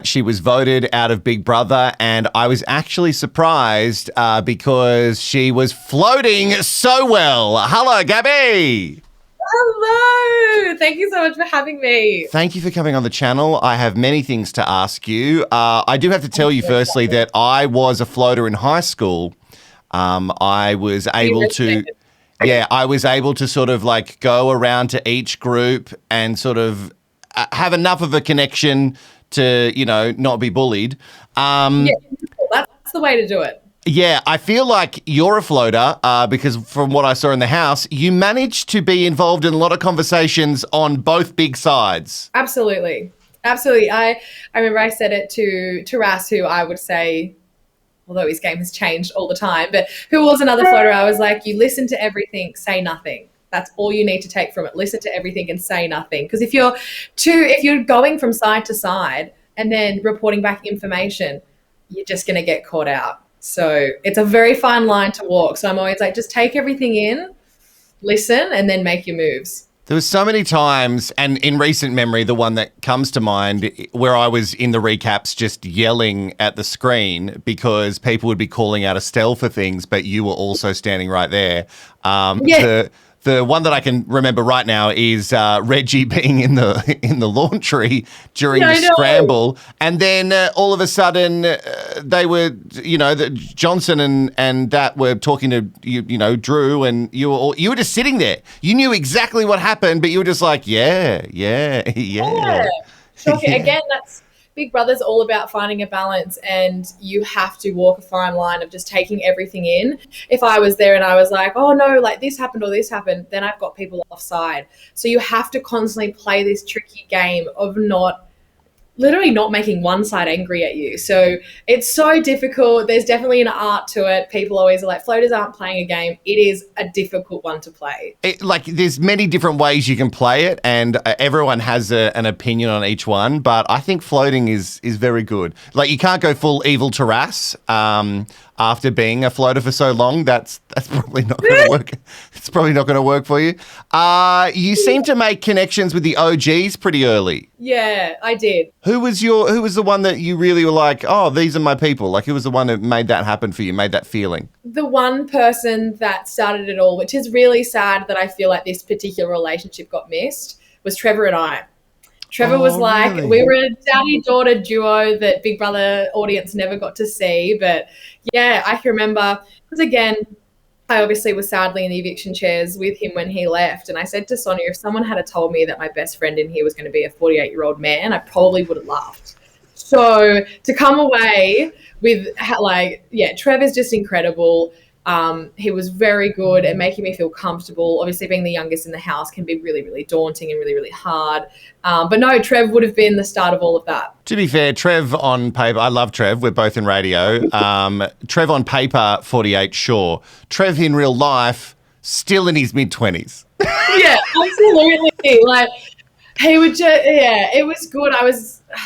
She was voted out of Big Brother, and I was actually surprised because she was floating so well. Hello, Gabbie. Hello. Thank you so much for having me. Thank you for coming on the channel. I have many things to ask you. I do have to tell you firstly that I was a floater in high school. I was able to sort of like go around to each group and sort of have enough of a connection to, not be bullied. Yeah, that's the way to do it. Yeah, I feel like you're a floater because from what I saw in the house, you managed to be involved in a lot of conversations on both big sides. Absolutely. Absolutely. I remember I said it to Ras, who I would say, although his game has changed all the time, but who was another floater. I was like, you listen to everything, say nothing. That's all you need to take from it. Listen to everything and say nothing. Because if you're going from side to side and then reporting back information, you're just going to get caught out. So it's a very fine line to walk. So I'm always like, just take everything in, listen, and then make your moves. There was so many times, and in recent memory, the one that comes to mind, where I was in the recaps just yelling at the screen because people would be calling out Estelle for things, but you were also standing right there. The one that I can remember right now is Reggie being in the laundry during the scramble, and then all of a sudden they were, Johnson and that were talking to Drew, and you were just sitting there. You knew exactly what happened, but you were just like, yeah. Shocking. Again, that's Big Brother's all about finding a balance, and you have to walk a fine line of just taking everything in. If I was there and I was like, oh no, like this happened or this happened, then I've got people offside. So you have to constantly play this tricky game of literally not making one side angry at you. So it's so difficult. There's definitely an art to it. People always are like, floaters aren't playing a game. It is a difficult one to play. There's many different ways you can play it, and everyone has an opinion on each one, but I think floating is very good. Like, you can't go full evil Taras after being a floater for so long. That's probably not going to work. It's probably not going to work for you. You seem to make connections with the OGs pretty early. Yeah, I did. Who was the one that you really were like, oh, these are my people? Like, who was the one that made that happen for you, made that feeling? The one person that started it all, which is really sad that I feel like this particular relationship got missed, was Trevor and I. Trevor was like, really? We were a daddy-daughter duo that Big Brother audience never got to see. But yeah, I can remember, because again, I obviously was sadly in the eviction chairs with him when he left. And I said to Sonia, if someone had told me that my best friend in here was going to be a 48-year-old man, I probably would have laughed. So to come away with Trevor's just incredible. He was very good at making me feel comfortable. Obviously, being the youngest in the house can be really, really daunting and really, really hard. But no, Trev would have been the start of all of that. To be fair, Trev on paper, I love Trev. We're both in radio. Trev on paper, 48, sure. Trev in real life, still in his mid-20s. Yeah, absolutely. Like, he would just, it was good.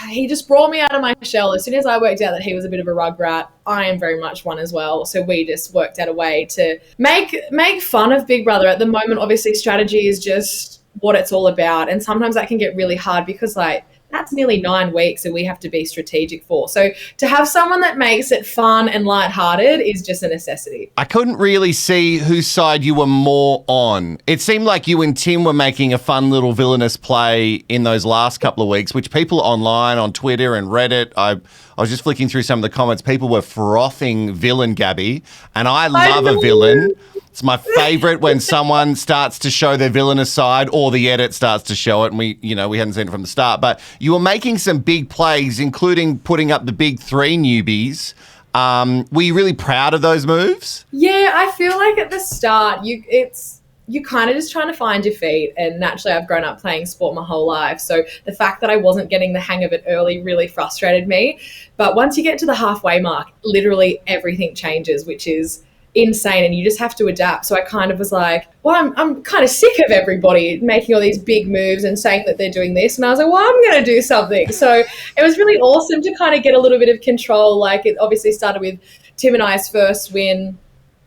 He just brought me out of my shell. As soon as I worked out that he was a bit of a rug rat, I am very much one as well. So we just worked out a way to make fun of Big Brother. At the moment, obviously, strategy is just what it's all about. And sometimes that can get really hard because, like, that's nearly 9 weeks that we have to be strategic for. So to have someone that makes it fun and lighthearted is just a necessity. I couldn't really see whose side you were more on. It seemed like you and Tim were making a fun little villainous play in those last couple of weeks, which people online on Twitter and Reddit, I was just flicking through some of the comments. People were frothing villain Gabbie, and I love a villain. It's my favorite when someone starts to show their villainous side or the edit starts to show it, and we hadn't seen it from the start. But you were making some big plays, including putting up the big 3 newbies. Were you really proud of those moves? Yeah, I feel like at the start, you're kind of just trying to find your feet. And naturally, I've grown up playing sport my whole life. So the fact that I wasn't getting the hang of it early really frustrated me. But once you get to the halfway mark, literally everything changes, which is insane, and you just have to adapt. So I kind of was like, well, I'm kind of sick of everybody making all these big moves and saying that they're doing this. And I was like, well, I'm going to do something. So it was really awesome to kind of get a little bit of control. Like, it obviously started with Tim and I's first win,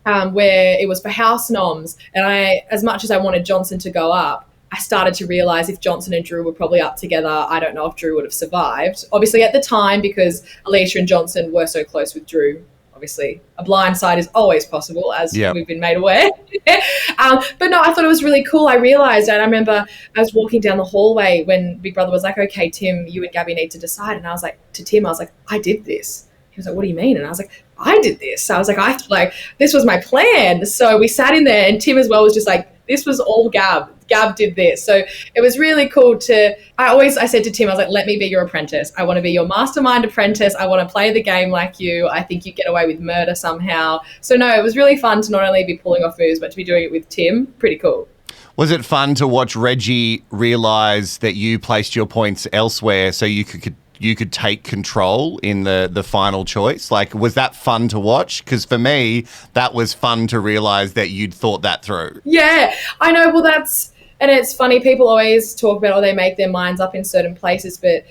where it was for house noms. And as much as I wanted Johnson to go up, I started to realize if Johnson and Drew were probably up together, I don't know if Drew would have survived. Obviously, at the time, because Alicia and Johnson were so close with Drew, obviously a blind side is always possible, as we've been made aware. But no, I thought it was really cool. I realized, and I remember I was walking down the hallway when Big Brother was like, okay, Tim, you and Gabbie need to decide. And I was like, to Tim, I was like, I did this. He was like, what do you mean? And I was like, I did this. So I was like, this was my plan. So we sat in there, and Tim as well was just like, this was all Gab. Gab did this. So it was really cool I said to Tim, I was like, let me be your apprentice. I want to be your mastermind apprentice. I want to play the game like you. I think you get away with murder somehow. So no, it was really fun to not only be pulling off moves, but to be doing it with Tim. Pretty cool. Was it fun to watch Reggie realise that you placed your points elsewhere so you could take control in the final choice? Like, was that fun to watch? Because for me, that was fun to realise that you'd thought that through. Yeah, I know. Well, and it's funny, people always talk about, they make their minds up in certain places, but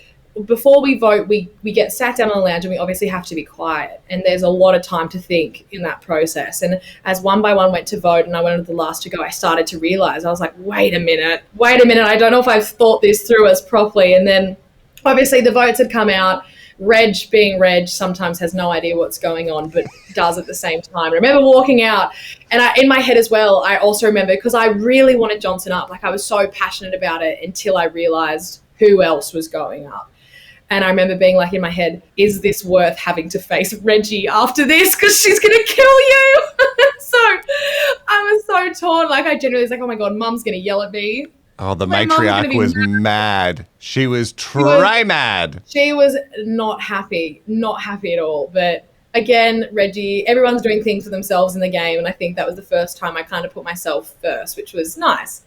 before we vote, we get sat down on the lounge and we obviously have to be quiet. And there's a lot of time to think in that process. And as one by one went to vote and I went to the last to go, I started to realise, I was like, wait a minute. I don't know if I've thought this through as properly. And then obviously the votes had come out. Reg, being Reg, sometimes has no idea what's going on, but does at the same time. I remember walking out, and in my head as well, I also remember, because I really wanted Johnson up. Like, I was so passionate about it until I realised who else was going up. And I remember being like in my head, is this worth having to face Reggie after this? Because she's going to kill you. So I was so torn. Like, I genuinely was like, oh my God, Mum's going to yell at me. Oh, the matriarch was mad. She was mad. She was not happy at all. But again, Reggie, everyone's doing things for themselves in the game. And I think that was the first time I kind of put myself first, which was nice.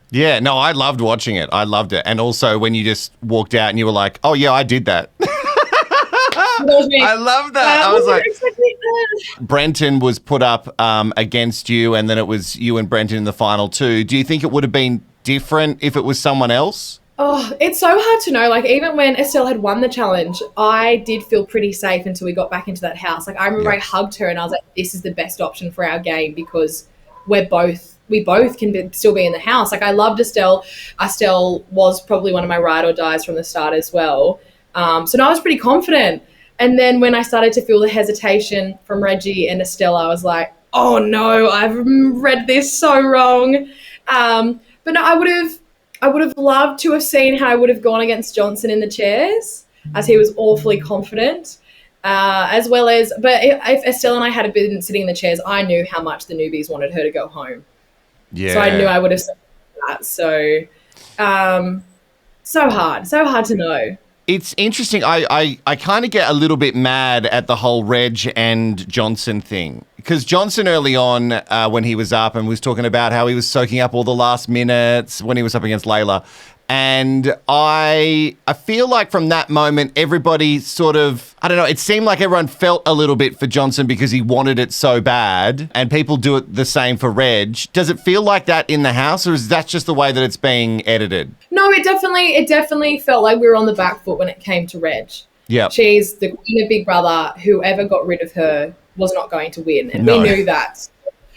Yeah, no, I loved watching it. I loved it. And also when you just walked out and you were like, oh, yeah, I did that. I love that. I was like, Brenton was put up against you, and then it was you and Brenton in the final two. Do you think it would have been different if it was someone else? Oh, it's so hard to know. Like, even when Estelle had won the challenge, I did feel pretty safe until we got back into that house. Like, I remember I hugged her and I was like, this is the best option for our game, because we both can still be in the house. Like, I loved Estelle. Estelle was probably one of my ride or dies from the start as well. So no, I was pretty confident. And then when I started to feel the hesitation from Reggie and Estelle, I was like, oh no, I've read this so wrong. But no, I would have loved to have seen how I would have gone against Johnson in the chairs, as he was awfully confident. As well as, but if Estelle and I had been sitting in the chairs, I knew how much the newbies wanted her to go home. Yeah. So I knew I would have said that. So, so hard to know. It's interesting. I kind of get a little bit mad at the whole Reg and Johnson thing, because Johnson early on when he was up and was talking about how he was soaking up all the last minutes when he was up against Layla. And I feel like from that moment, everybody sort of, I don't know, it seemed like everyone felt a little bit for Johnson because he wanted it so bad, and people do it the same for Reg. Does it feel like that in the house, or is that just the way that it's being edited? No, it definitely felt like we were on the back foot when it came to Reg. Yeah. She's the queen of Big Brother. Whoever got rid of her was not going to win. And we knew that.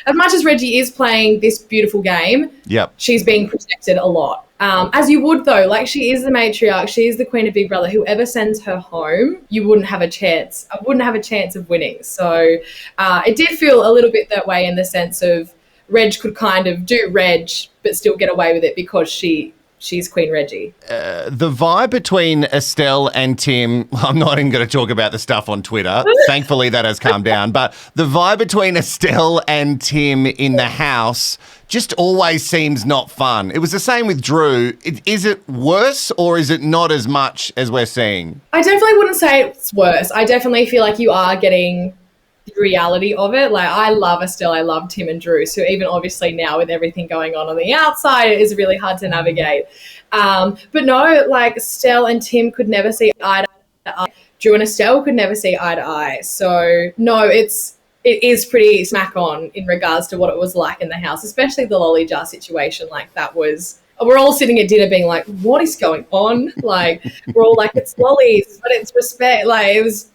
As much as Reggie is playing this beautiful game, she's being protected a lot. As you would, though. Like, she is the matriarch. She is the queen of Big Brother. Whoever sends her home, you wouldn't have a chance. I wouldn't have a chance of winning. So it did feel a little bit that way, in the sense of Reg could kind of do Reg but still get away with it because she's Queen Reggie. The vibe between Estelle and Tim, I'm not even going to talk about the stuff on Twitter. Thankfully, that has calmed down. But the vibe between Estelle and Tim in the house just always seems not fun. It was the same with Drew. Is it worse, or is it not as much as we're seeing? I definitely wouldn't say it's worse. I definitely feel like you are getting the reality of it. Like, I love Estelle, I love Tim and Drew. So even obviously now with everything going on the outside, it is really hard to navigate. But no, like, Estelle and Tim could never see eye to eye. Drew and Estelle could never see eye to eye. So no, it is pretty smack on in regards to what it was like in the house, especially the lolly jar situation. Like, that was, we're all sitting at dinner being like, what is going on? Like, we're all like, it's lollies, but it's respect. Like, it's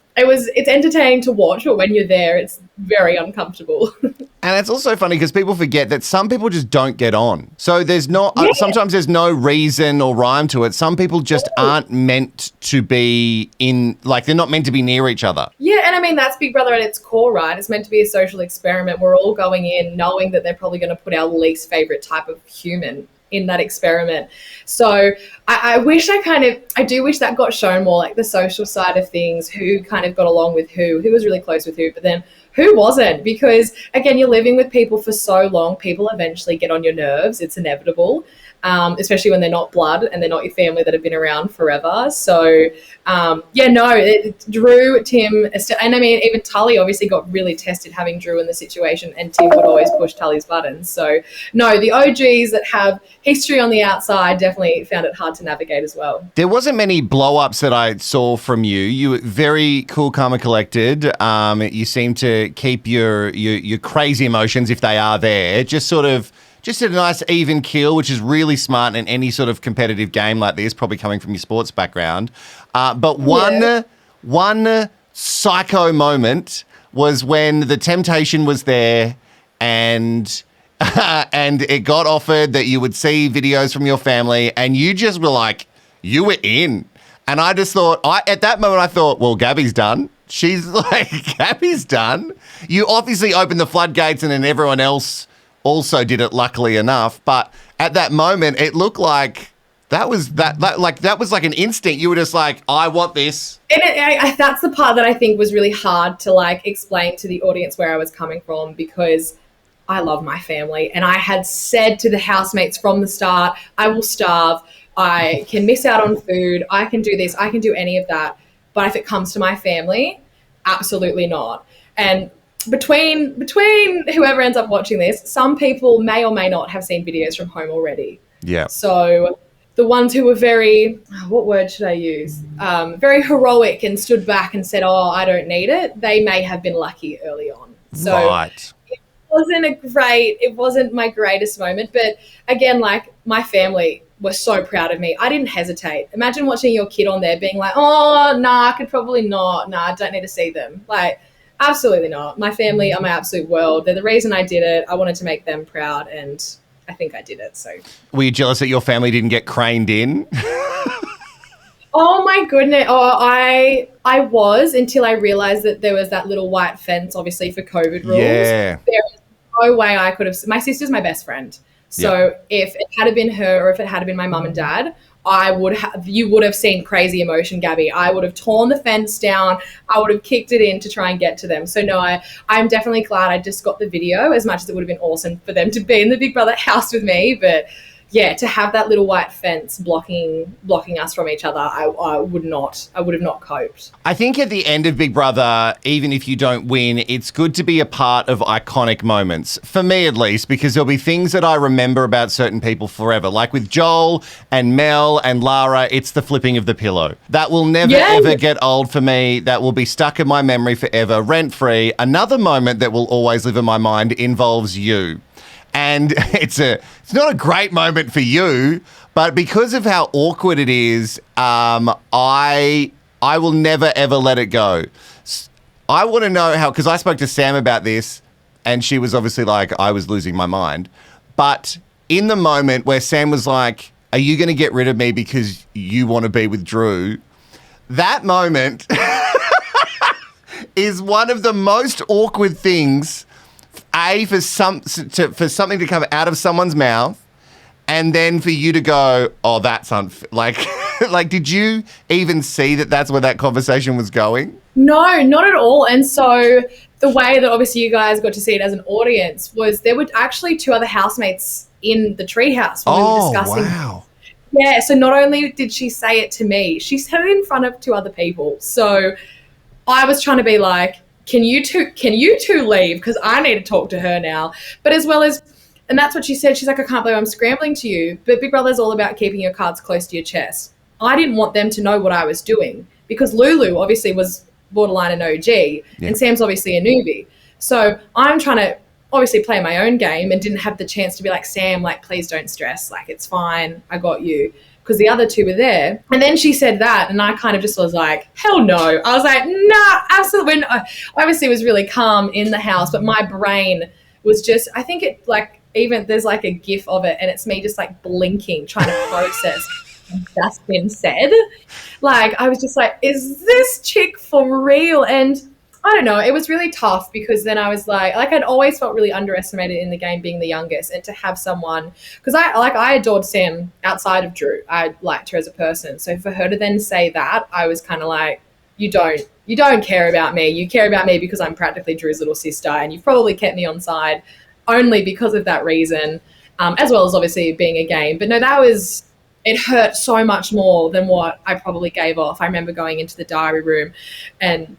entertaining to watch, but when you're there, it's very uncomfortable. And it's also funny because people forget that some people just don't get on. So there's not, sometimes there's no reason or rhyme to it. Some people just aren't meant to be they're not meant to be near each other. Yeah, and I mean, that's Big Brother at its core, right? It's meant to be a social experiment. We're all going in knowing that they're probably going to put our least favorite type of human in that experiment. So I wish I do wish that got shown more, like the social side of things, who kind of got along with who was really close with who, but then who wasn't, because again, you're living with people for so long, people eventually get on your nerves. It's inevitable, especially when they're not blood and they're not your family that have been around forever. So Drew, Tim, and I mean, even Tully obviously got really tested having Drew in the situation, and Tim would always push Tully's buttons. So no, the OGs that have history on the outside definitely found it hard to navigate as well. There wasn't many blow-ups that I saw from you. You were very cool, calm and collected. You seem to keep your crazy emotions, if they are there, just a nice even keel, which is really smart in any sort of competitive game like this, probably coming from your sports background. But one psycho moment was when the temptation was there and it got offered that you would see videos from your family, and you just were like, you were in. And I just thought, at that moment I thought, well, Gabbie's done. She's like, Gabbie's done. You obviously opened the floodgates and then everyone else also did it, luckily enough. But at that moment, it looked like that was like an instinct. You were just like, I want this. And that's the part that I think was really hard to like explain to the audience where I was coming from, because I love my family. And I had said to the housemates from the start, I will starve. I can miss out on food. I can do this. I can do any of that. But if it comes to my family, absolutely not. And between whoever ends up watching this, some people may or may not have seen videos from home already. Yeah. So the ones who were very, what word should I use? Very heroic and stood back and said, oh, I don't need it. They may have been lucky early on. So right. It wasn't my greatest moment. But again, like, my family were so proud of me. I didn't hesitate. Imagine watching your kid on there being like, oh, nah, I could probably not. Nah, I don't need to see them. Like, absolutely not. My family are my absolute world. They're the reason I did it. I wanted to make them proud, and I think I did it. So, were you jealous that your family didn't get craned in? Oh my goodness. Oh, I was, until I realized that there was that little white fence, obviously for COVID rules. Yeah. There is no way I could have. My sister's my best friend. So if it had been her, or if it had been my mum and dad, you would have seen crazy emotion, Gabbie. I would have torn the fence down. I would have kicked it in to try and get to them. So no, I'm definitely glad I just got the video, as much as it would have been awesome for them to be in the Big Brother house with me. But yeah, to have that little white fence blocking us from each other, I would have not coped. I think at the end of Big Brother, even if you don't win, it's good to be a part of iconic moments, for me at least, because there'll be things that I remember about certain people forever. Like with Joel and Mel and Lara, it's the flipping of the pillow. That will never, ever get old for me. That will be stuck in my memory forever, rent-free. Another moment that will always live in my mind involves you. And it's not a great moment for you, but because of how awkward it is, I will never, ever let it go. I want to know how, because I spoke to Sam about this, and she was obviously like, I was losing my mind. But in the moment where Sam was like, are you going to get rid of me because you want to be with Drew? That moment is one of the most awkward things, for something to come out of someone's mouth, and then for you to go, oh, that's like, did you even see that that's where that conversation was going? No, not at all. And so the way that obviously you guys got to see it as an audience was there were actually two other housemates in the treehouse when we were discussing. Wow. Yeah, so not only did she say it to me, she said it in front of two other people. So I was trying to be like, can you two leave? Because I need to talk to her now. But as well as, and that's what she said. She's like, I can't believe I'm scrambling to you. But Big Brother's all about keeping your cards close to your chest. I didn't want them to know what I was doing, because Lulu obviously was borderline an OG, and Sam's obviously a newbie. So I'm trying to obviously play my own game, and didn't have the chance to be like, Sam, like, please don't stress. Like, it's fine. I got you. Because the other two were there. And then she said that, and I kind of just was like, hell no. I was like, nah, absolutely not. Obviously it was really calm in the house, but my brain was just, I think it like, even there's like a gif of it and it's me just like blinking, trying to process that's been said. Like, I was just like, is this chick for real? And I don't know, it was really tough because then I was like I'd always felt really underestimated in the game being the youngest, and to have someone, because I adored Sam outside of Drew. I liked her as a person. So for her to then say that, I was kind of like, you don't care about me. You care about me because I'm practically Drew's little sister, and you've probably kept me on side only because of that reason, as well as obviously being a game. But no, it hurt so much more than what I probably gave off. I remember going into the diary room and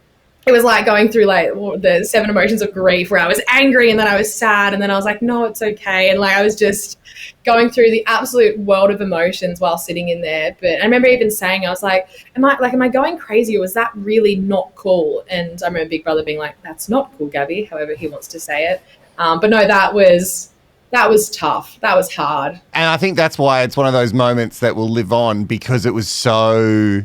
it was like going through like the 7 emotions of grief, where I was angry and then I was sad and then I was like, no, it's okay. And like I was just going through the absolute world of emotions while sitting in there. But I remember even saying, I was like, am I going crazy, or was that really not cool? And I remember Big Brother being like, that's not cool, Gabbie, however he wants to say it. But no, that was tough. That was hard. And I think that's why it's one of those moments that will live on, because it was so,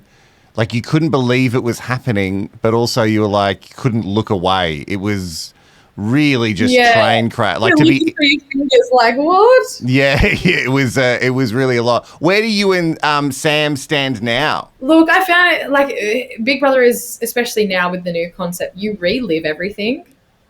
like, you couldn't believe it was happening, but also you were like, you couldn't look away. It was really just train crash. Like, to be fingers, like, what? Yeah, it was really a lot. Where do you and Sam stand now? Look, I found it like Big Brother is, especially now with the new concept, you relive everything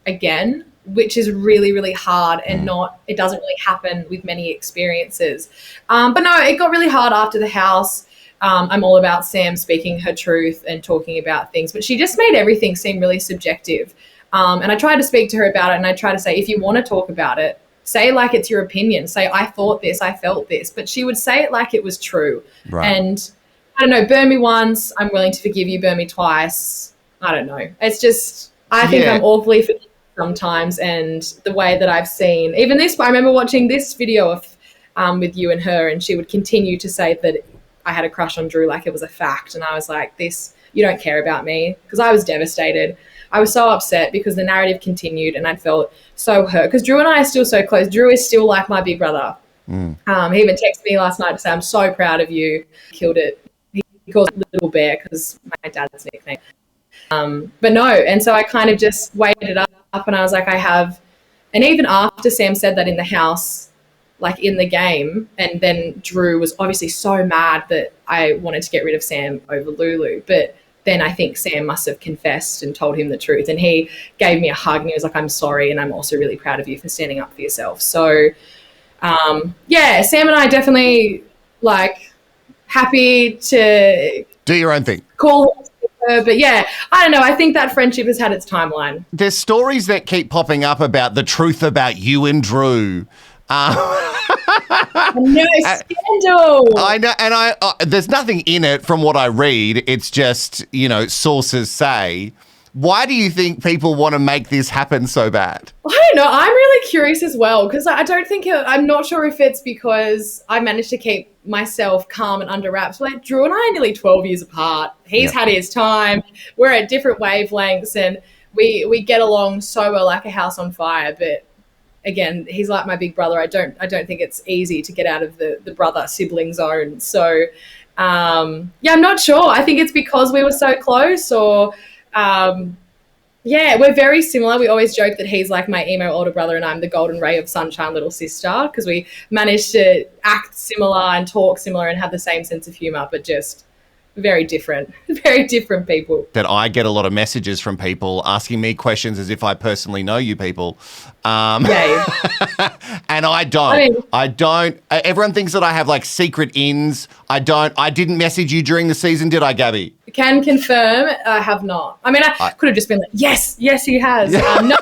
again, which is really, really hard, and it doesn't really happen with many experiences. But no, it got really hard after the house. I'm all about Sam speaking her truth and talking about things, but she just made everything seem really subjective. And I tried to speak to her about it, and I tried to say, if you want to talk about it, say like it's your opinion. Say, I thought this, I felt this. But she would say it like it was true. Right. And I don't know, burn me once, I'm willing to forgive you, burn me twice. I don't know. It's just, I think I'm awfully forgiving sometimes, and the way that I've seen, even this, I remember watching this video of with you and her, and she would continue to say that I had a crush on Drew like it was a fact. And I was like, you don't care about me, because I was devastated. I was so upset because the narrative continued, and I felt so hurt because Drew and I are still so close. Drew is still like my big brother. He even texted me last night to say, I'm so proud of you. Killed it. He calls it Little Bear because my dad's nickname. But no, and so I kind of just waited up, and I was like, and even after Sam said that in the house, like in the game, and then Drew was obviously so mad that I wanted to get rid of Sam over Lulu, but then I think Sam must have confessed and told him the truth, and he gave me a hug and he was like, I'm sorry, and I'm also really proud of you for standing up for yourself. So Sam and I definitely like happy to do your own thing. Call her, but yeah, I don't know. I think that friendship has had its timeline. There's stories that keep popping up about the truth about you and Drew. No scandal. I know, and there's nothing in it from what I read. It's just, sources say. Why do you think people want to make this happen so bad? I don't know. I'm really curious as well, because I'm not sure if it's because I managed to keep myself calm and under wraps. Like, Drew and I are nearly 12 years apart. He's had his time. We're at different wavelengths, and we get along so well, like a house on fire. But again, he's like my big brother. I don't think it's easy to get out of the brother sibling zone. So I'm not sure. I think it's because we were so close, or we're very similar. We always joke that he's like my emo older brother and I'm the golden ray of sunshine little sister, because we managed to act similar and talk similar and have the same sense of humor, but just very different people. That I get a lot of messages from people asking me questions as if I personally know you people. And I don't. Everyone thinks that I have like secret ins. I don't. I didn't message you during the season, did I, Gabbie? Can confirm I have not. I mean, I could have just been like, yes, he has. No.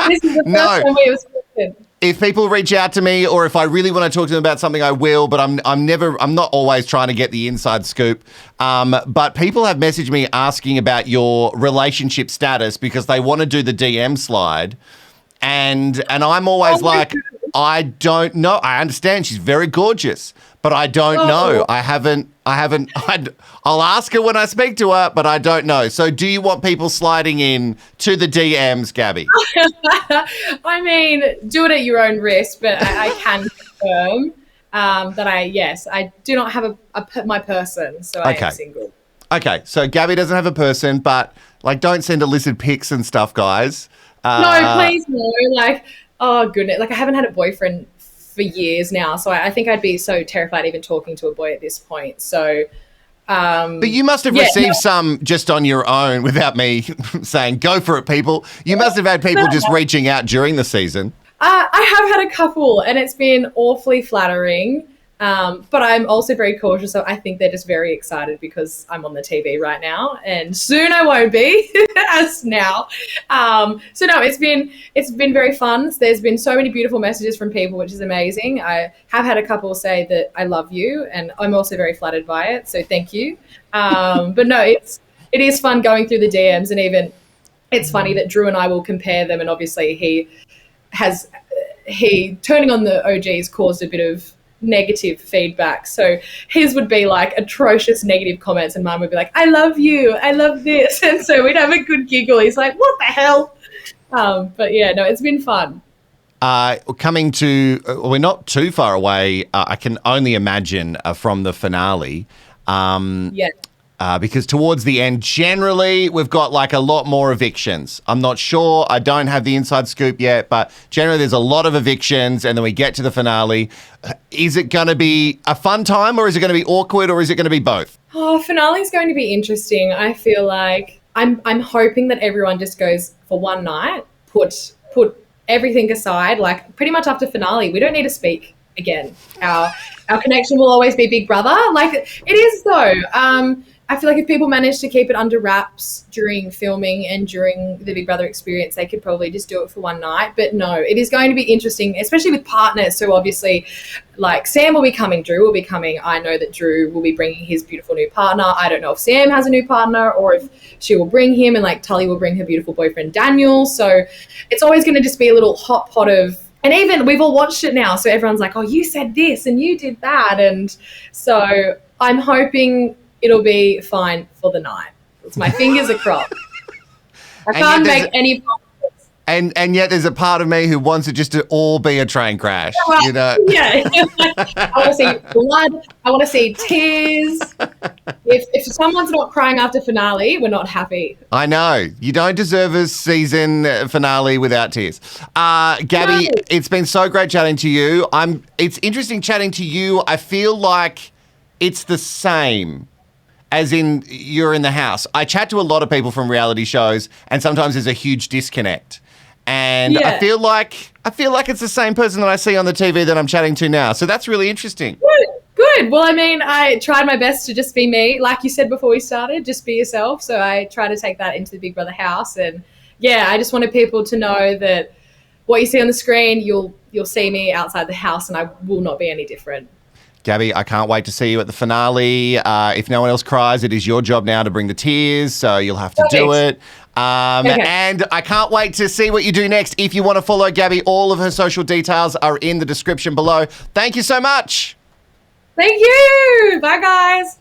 This is the first time we have spoken. If people reach out to me, or if I really want to talk to them about something, I will, but I'm not always trying to get the inside scoop. But people have messaged me asking about your relationship status because they want to do the DM slide. And I'm always like, I don't know. I understand she's very gorgeous, but I don't know. I haven't. I'll ask her when I speak to her, but I don't know. So do you want people sliding in to the DMs, Gabbie? I mean, do it at your own risk, but I can confirm that I do not have my person, so I am single. Okay, so Gabbie doesn't have a person, but like, don't send illicit pics and stuff, guys. No, please no. Like, Oh goodness, like I haven't had a boyfriend for years now, so I think I'd be so terrified even talking to a boy at this point. So, but you must have received some just on your own without me saying, go for it, people. You must have had people just reaching out during the season. I have had a couple, and it's been awfully flattering. But I'm also very cautious. So I think they're just very excited because I'm on the TV right now, and soon I won't be as now. So no, it's been very fun. There's been so many beautiful messages from people, which is amazing. I have had a couple say that I love you, and I'm also very flattered by it. So thank you. But no, it is fun going through the DMs, and even it's funny that Drew and I will compare them, and obviously he turning on the OGs caused a bit of negative feedback. So his would be like atrocious negative comments, and mine would be like, I love you, I love this. And so we'd have a good giggle. He's like, what the hell? But yeah, no, it's been fun. Coming to, we're not too far away. I can only imagine from the finale. Yeah. Because towards the end, generally, we've got like a lot more evictions. I'm not sure. I don't have the inside scoop yet, but generally there's a lot of evictions, and then we get to the finale. Is it going to be a fun time, or is it going to be awkward, or is it going to be both? Oh, finale is going to be interesting. I feel like I'm hoping that everyone just goes for one night, put everything aside. Like pretty much after finale, we don't need to speak again. Our connection will always be Big Brother. Like it is though. I feel like if people manage to keep it under wraps during filming and during the Big Brother experience, they could probably just do it for one night. But no, it is going to be interesting, especially with partners. So obviously, like Sam will be coming, Drew will be coming. I know that Drew will be bringing his beautiful new partner. I don't know if Sam has a new partner or if she will bring him, and like Tully will bring her beautiful boyfriend Daniel. So it's always going to just be a little hot pot of, and even we've all watched it now. So everyone's like, oh, you said this and you did that. And so I'm hoping it'll be fine for the night. My fingers are crossed. I can't make any promises. And yet there's a part of me who wants it just to all be a train crash, you know? Yeah. I want to see blood. I want to see tears. If someone's not crying after finale, we're not happy. I know. You don't deserve a season finale without tears. Gabbie, it's been so great chatting to you. It's interesting chatting to you. I feel like it's the same as in you're in the house. I chat to a lot of people from reality shows, and sometimes there's a huge disconnect. And yeah. I feel like it's the same person that I see on the TV that I'm chatting to now. So that's really interesting. Good. Well, I mean, I tried my best to just be me. Like you said before we started, just be yourself. So I try to take that into the Big Brother house. And yeah, I just wanted people to know that what you see on the screen, you'll see me outside the house, and I will not be any different. Gabbie, I can't wait to see you at the finale. If no one else cries, it is your job now to bring the tears, so you'll have to do it. Okay. And I can't wait to see what you do next. If you want to follow Gabbie, all of her social details are in the description below. Thank you so much. Thank you. Bye, guys.